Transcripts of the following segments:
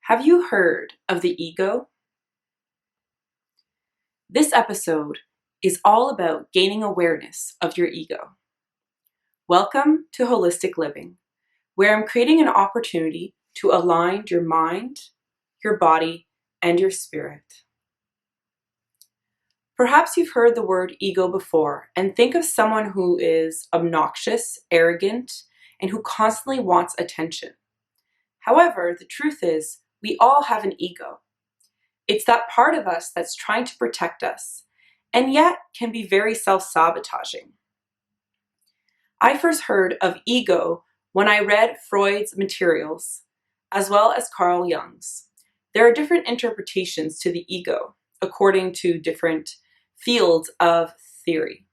Have you heard of the ego? This episode is all about gaining awareness of your ego. Welcome to Holistic Living, where I'm creating an opportunity to align your mind, your body, and your spirit. Perhaps you've heard the word ego before and think of someone who is obnoxious, arrogant, and who constantly wants attention. However, the truth is, we all have an ego. It's that part of us that's trying to protect us, and yet can be very self-sabotaging. I first heard of ego when I read Freud's materials, as well as Carl Jung's. There are different interpretations to the ego, according to different fields of theory.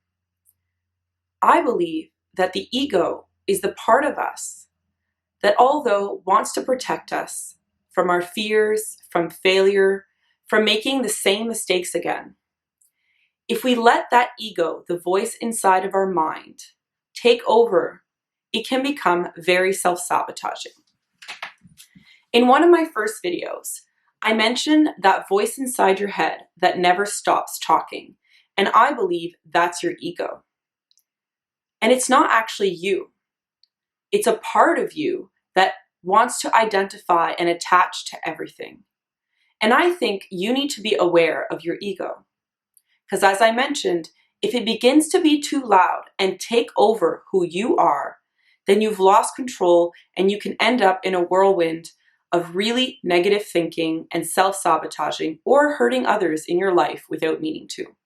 I believe that the ego is the part of us that, although wants to protect us from our fears, from failure, from making the same mistakes again, if we let that ego, the voice inside of our mind, take over, it can become very self-sabotaging. In one of my first videos, I mentioned that voice inside your head that never stops talking, and I believe that's your ego. And it's not actually you. It's a part of you that wants to identify and attach to everything. And I think you need to be aware of your ego. Because as I mentioned, if it begins to be too loud and take over who you are, then you've lost control and you can end up in a whirlwind of really negative thinking and self-sabotaging or hurting others in your life without meaning to.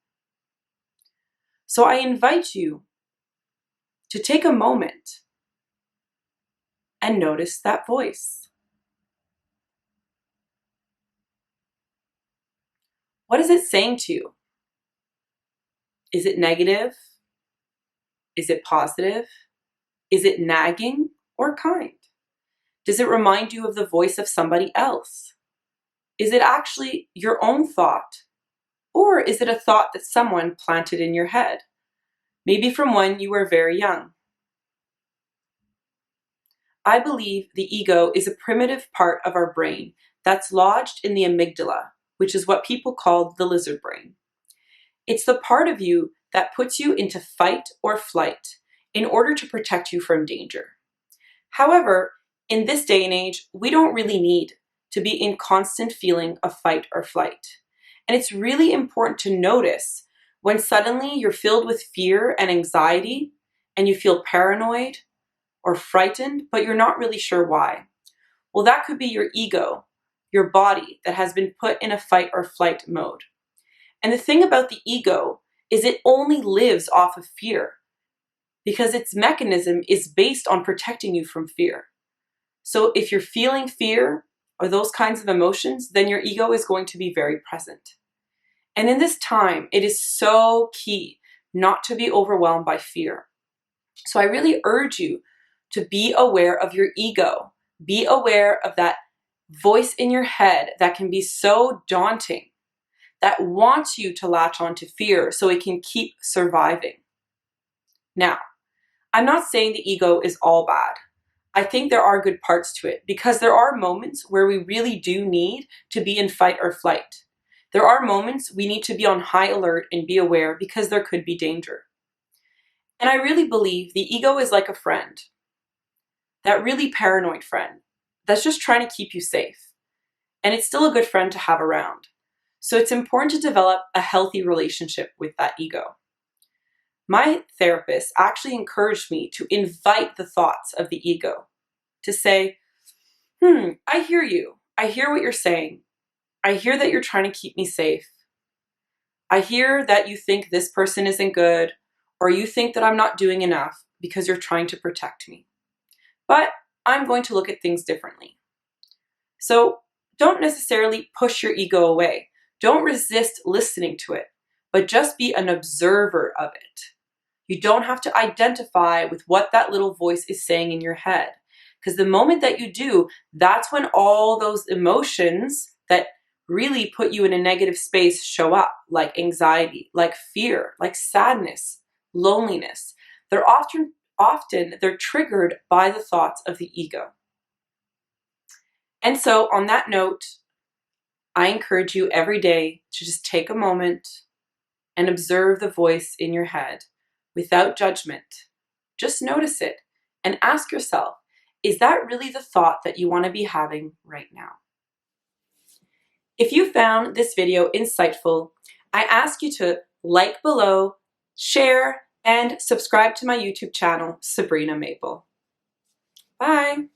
So I invite you to take a moment and notice that voice. What is it saying to you? Is it negative? Is it positive? Is it nagging or kind? Does it remind you of the voice of somebody else? Is it actually your own thought? Or is it a thought that someone planted in your head? Maybe from when you were very young. I believe the ego is a primitive part of our brain that's lodged in the amygdala, which is what people call the lizard brain. It's the part of you that puts you into fight or flight in order to protect you from danger. However, in this day and age, we don't really need to be in constant feeling of fight or flight. And it's really important to notice when suddenly you're filled with fear and anxiety and you feel paranoid or frightened, but you're not really sure why. Well, that could be your ego, your body that has been put in a fight or flight mode. And the thing about the ego is it only lives off of fear because its mechanism is based on protecting you from fear. So if you're feeling fear or those kinds of emotions, then your ego is going to be very present. And in this time, it is so key not to be overwhelmed by fear. So I really urge you to be aware of your ego. Be aware of that voice in your head that can be so daunting, that wants you to latch on to fear so it can keep surviving. Now, I'm not saying the ego is all bad. I think there are good parts to it because there are moments where we really do need to be in fight or flight. There are moments we need to be on high alert and be aware because there could be danger. And I really believe the ego is like a friend, that really paranoid friend that's just trying to keep you safe. And it's still a good friend to have around. So it's important to develop a healthy relationship with that ego. My therapist actually encouraged me to invite the thoughts of the ego, to say, I hear you. I hear what you're saying. I hear that you're trying to keep me safe. I hear that you think this person isn't good, or you think that I'm not doing enough because you're trying to protect me. But I'm going to look at things differently. So don't necessarily push your ego away. Don't resist listening to it, but just be an observer of it. You don't have to identify with what that little voice is saying in your head. Because the moment that you do, that's when all those emotions that really put you in a negative space show up, like anxiety, like fear, like sadness, loneliness. They're often they're triggered by the thoughts of the ego. And so on that note, I encourage you every day to just take a moment and observe the voice in your head without judgment. Just notice it and ask yourself, is that really the thought that you want to be having right now? If you found this video insightful, I ask you to like below, share, and subscribe to my YouTube channel, Sabrina Mabel. Bye.